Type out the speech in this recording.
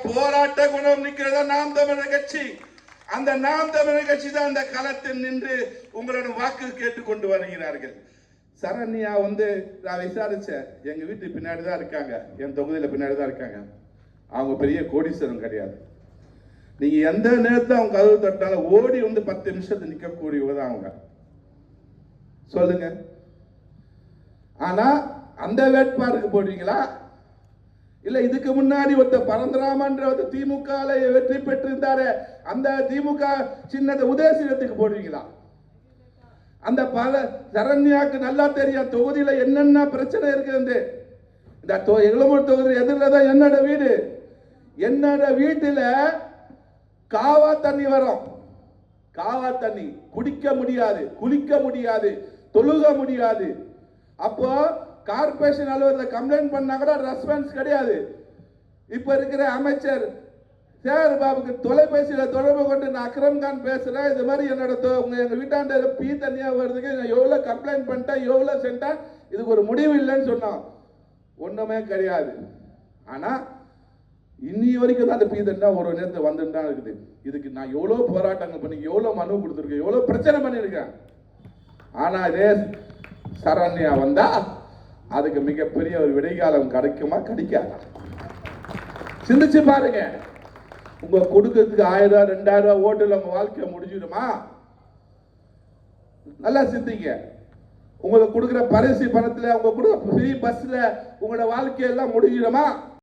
போராட்ட குணம் நிற்கிறதா நாம் தமிழர் கட்சி. அந்த நாம் தமிழர் கட்சி தான் அந்த களத்தில் நின்று உங்களோட வாக்கு கேட்டுக்கொண்டு வருகிறார்கள். சரண்யா நான் விசாரிச்சேன், எங்க வீட்டு பின்னாடி தான் இருக்காங்க, என் தொகுதியில பின்னாடி தான் இருக்காங்க. அவங்க பெரிய கோடீஸ்வரம் கிடையாது. நீங்க எந்த நேரத்தில் அவங்க கதவு தட்டாலும் ஓடி 10 நிமிஷத்துக்கு நிற்கக்கூடியவங்க தான் அவங்க. சொல்லுங்க. ஆனா அந்த வேட்பாளருக்கு போடுவீங்களா, இல்ல இதுக்கு முன்னாடி பரந்தராமன்ற திமுக வெற்றி பெற்றிருந்தாரு அந்த திமுக சின்னத்தை உதயசீலத்துக்கு போடுவீங்களா? அந்த சரண்யாக்கு நல்லா தெரியும் தொகுதியில என்னென்ன பிரச்சனை இருக்குது. இந்த எங்களூர் தொகுதி எதிரில் தான் என்னோட வீடு. என்னோட வீட்டுல காவா தண்ணி வரும். காவா தண்ணி குடிக்க முடியாது, குளிக்க முடியாது, தொழுக முடியாது. அப்போ கார்பரேஷன் அலுவலகத்தில் கம்ப்ளைண்ட் பண்ணா கூட ரெஸ்பான்ஸ் கிடையாது. இப்ப இருக்கிற அமைச்சர் சேகர் பாபுக்கு தொலைபேசியில் தொடர்பு கொண்டு நான் அக்ரம் கான் பேசுறேன், இது மாதிரி என்னோட எங்க வீட்டாண்ட பீ தண்ணியா வருதுக்கு நான் எவ்வளவு கம்ப்ளைண்ட் பண்ணிட்டேன், எவ்வளவு சென்டேன், இதுக்கு ஒரு முடிவு இல்லைன்னு சொன்னோம். ஒண்ணுமே கிடையாது. ஆனா இன்னி வரைக்கும் தான் அந்த பீ தண்ணா ஒரு நேரத்தில் வந்துட்டு தான் இருக்குது. இதுக்கு நான் எவ்வளவு போராட்டங்கள் பண்ணி எவ்வளவு மனு கொடுத்துருக்கேன், எவ்வளவு பிரச்சனை பண்ணியிருக்கேன். ஆனா இதே சரண்யா வந்தா அதுக்கு மிகப்பெரிய ஒரு விடைகாலம் கிடைக்குமா, கிடைக்காதா? சிந்திச்சு பாருங்க. உங்க கொடுக்கிறதுக்கு 1000 2000 ஓட்டுல உங்க வாழ்க்கை முடிஞ்சிடுமா? நல்லா சிந்திங்க. உங்களுக்கு கொடுக்குற பரிசு பணத்துல, உங்க கொடுக்குற ஃப்ரீ பஸ்ல உங்களோட வாழ்க்கையெல்லாம் முடிஞ்சிடுமா?